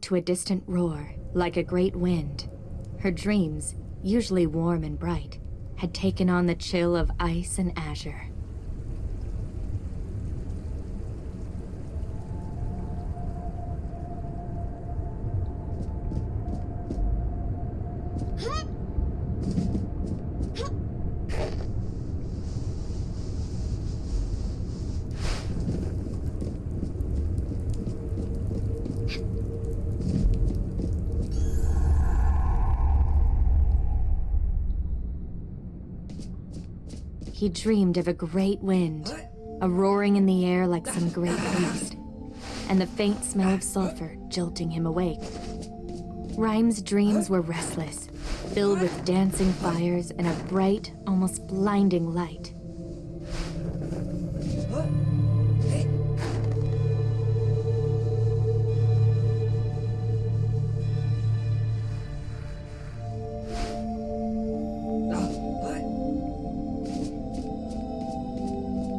awoke to a distant roar, like a great wind. Her dreams, usually warm and bright, had taken on the chill of ice and azure. He dreamed of a great wind, a roaring in the air like some great beast, and the faint smell of sulfur jolting him awake. Rhyme's dreams were restless, filled with dancing fires and a bright, almost blinding light.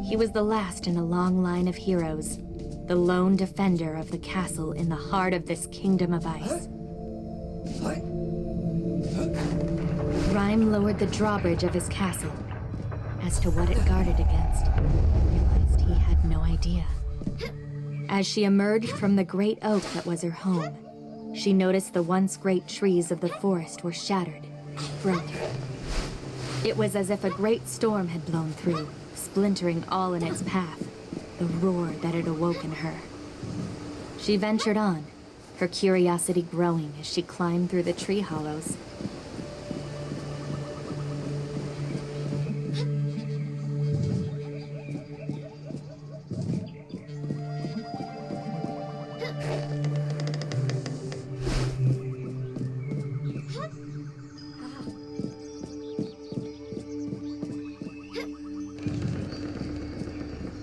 He was the last in a long line of heroes, the lone defender of the castle in the heart of this kingdom of ice. Rhyme lowered the drawbridge of his castle. As to what it guarded against, he realized he had no idea. As she emerged from the great oak that was her home, she noticed the once great trees of the forest were shattered, broken. It was as if a great storm had blown through, splintering all in its path, the roar that had awoken her. She ventured on, her curiosity growing as she climbed through the tree hollows.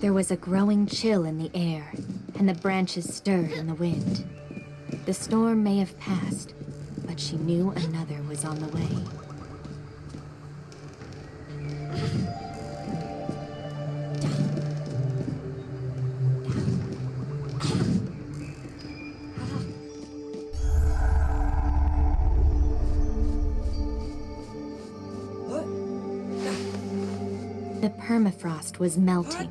There was a growing chill in the air, and the branches stirred in the wind. The storm may have passed, but she knew another was on the way. The permafrost was melting.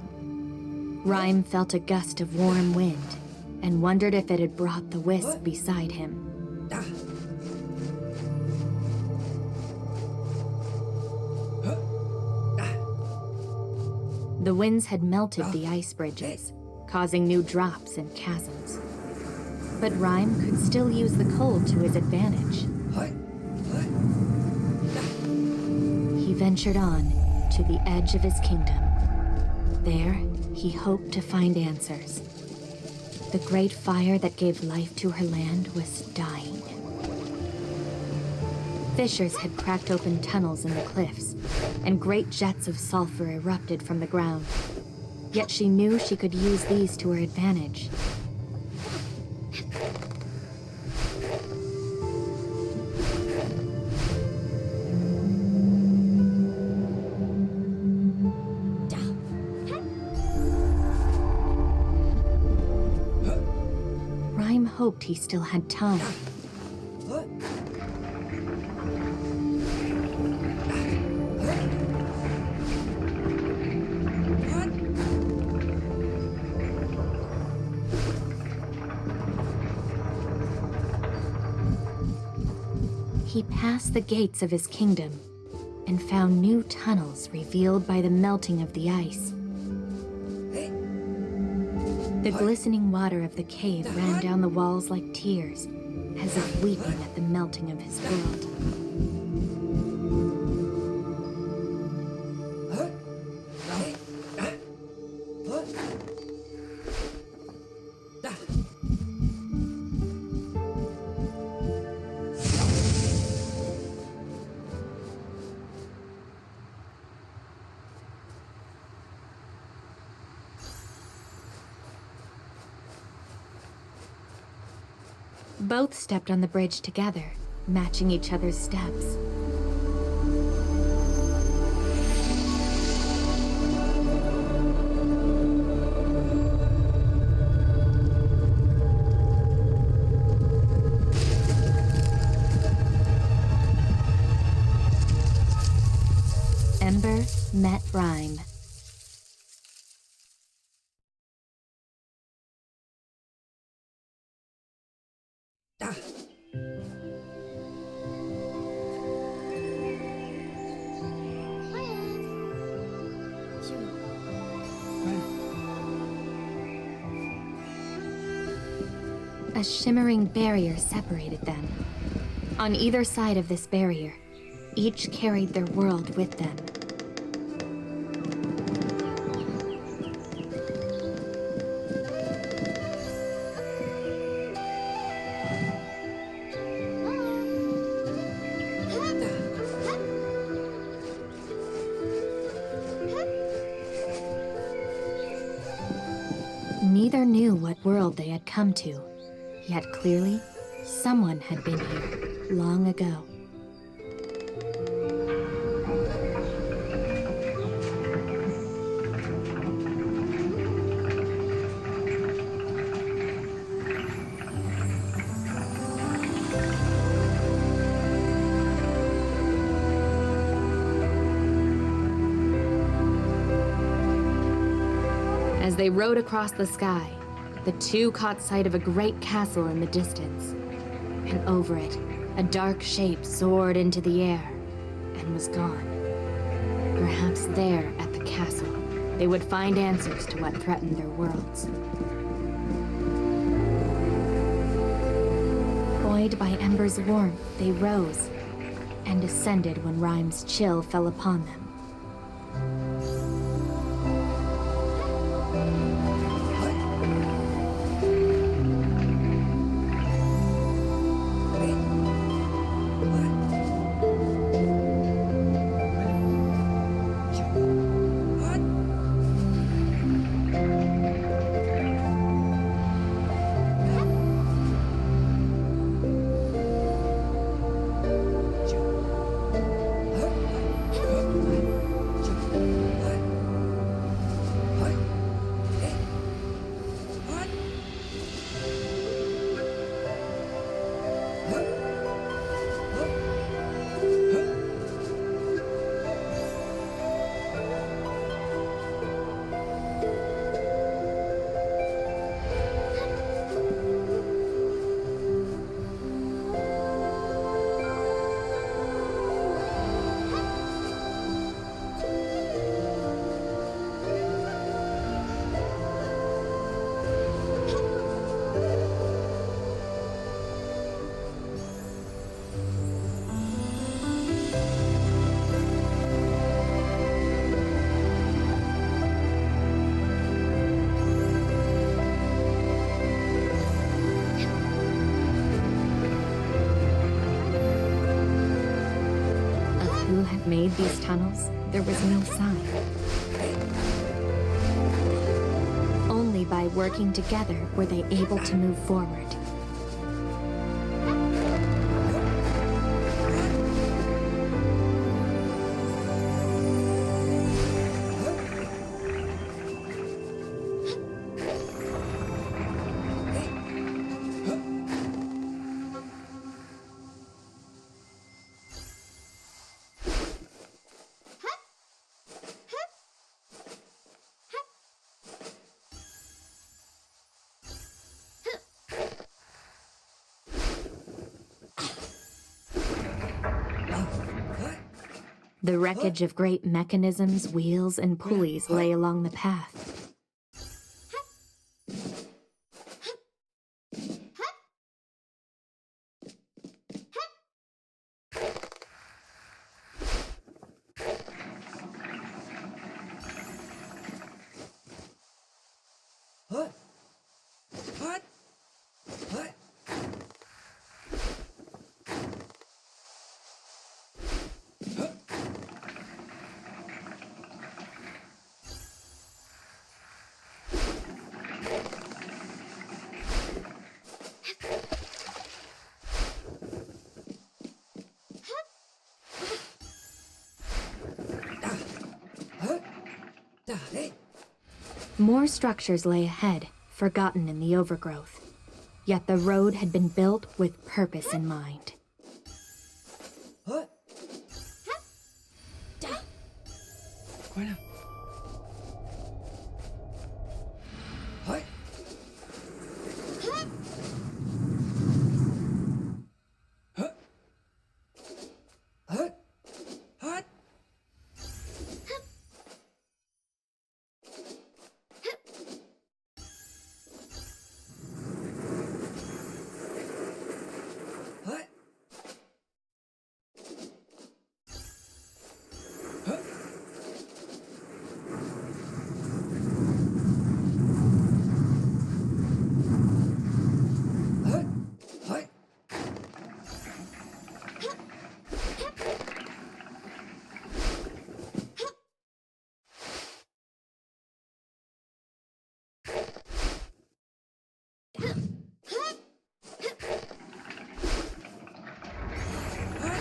Rhyme felt a gust of warm wind and wondered if it had brought the wisp beside him. The winds had melted the ice bridges, causing new drops and chasms. But Rhyme could still use the cold to his advantage. He ventured on to the edge of his kingdom. There, he hoped to find answers. The great fire that gave life to her land was dying. Fissures had cracked open tunnels in the cliffs, and great jets of sulfur erupted from the ground. Yet she knew she could use these to her advantage. Rhyme hoped he still had time. He passed the gates of his kingdom and found new tunnels revealed by the melting of the ice. The glistening water of the cave ran down the walls like tears, as if weeping at the melting of his world. Both stepped on the bridge together, matching each other's steps. met Rhyme. A shimmering barrier separated them. On either side of this barrier, each carried their world with them. Neither knew what world they had come to, yet clearly, someone had been here long ago. As they rode across the sky, the two caught sight of a great castle in the distance. And over it, a dark shape soared into the air and was gone. Perhaps there at the castle, they would find answers to what threatened their worlds. Buoyed by Ember's warmth, they rose and ascended when Rhyme's chill fell upon them. Who had made these tunnels, there was no sign. Only by working together were they able to move forward. The wreckage of great mechanisms, wheels, and pulleys lay along the path. More structures lay ahead, forgotten in the overgrowth. Yet the road had been built with purpose in mind. Bueno. Hi. Huh? Huh? Huh? Huh? Huh? Huh? Huh?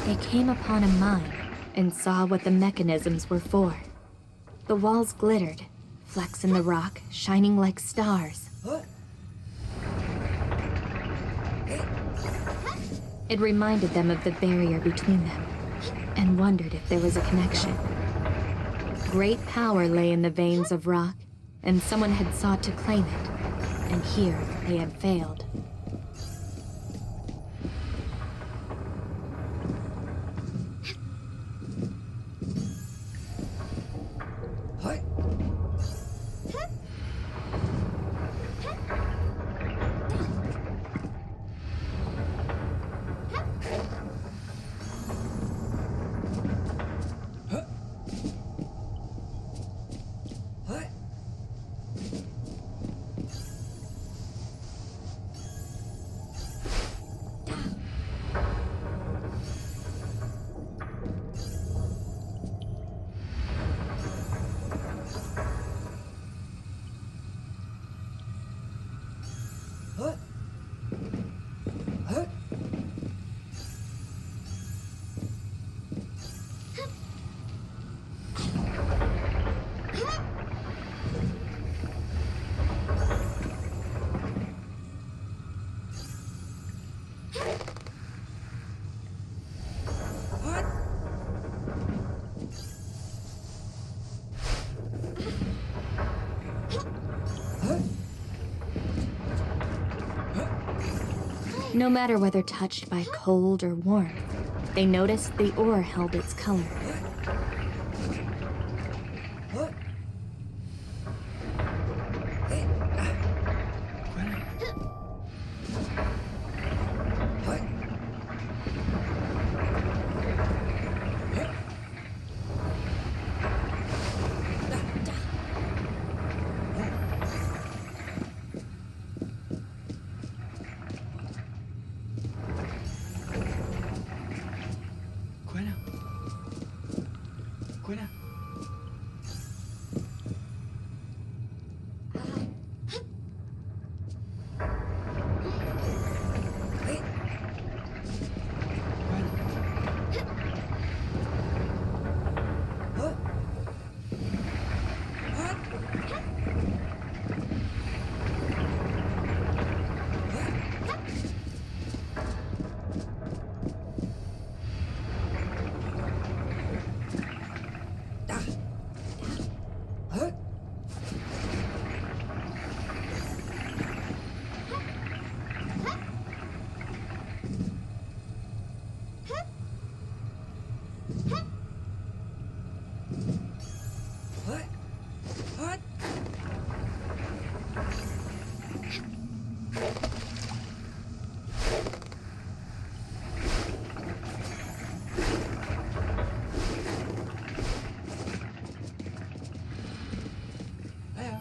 They came upon a mine and saw what the mechanisms were for. The walls glittered, flecks in the rock shining like stars. Huh? It reminded them of the barrier between them, and wondered if there was a connection. Great power lay in the veins of rock, and someone had sought to claim it, and here they had failed. Hi. Huh? Hi. Huh? Huh? What? Huh? No matter whether touched by cold or warmth, they noticed the ore held its color. What? Hey. Bueno. Hi. Huh? Bueno. Bueno. Hey. Bueno. Huh? What? Huh? What? What? Yeah.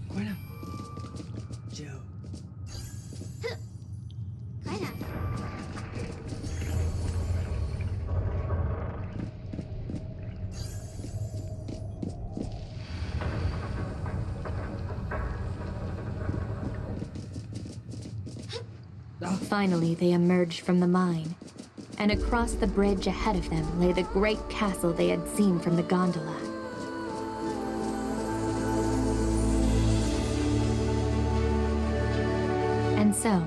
Bueno. Joe. Finally, they emerged from the mine, and across the bridge ahead of them lay the great castle they had seen from the gondola. And so,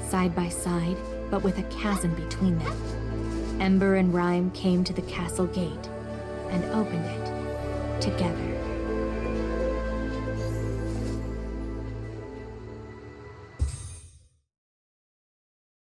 side by side, but with a chasm between them. Ember and Rhyme came to the castle gate and opened it together.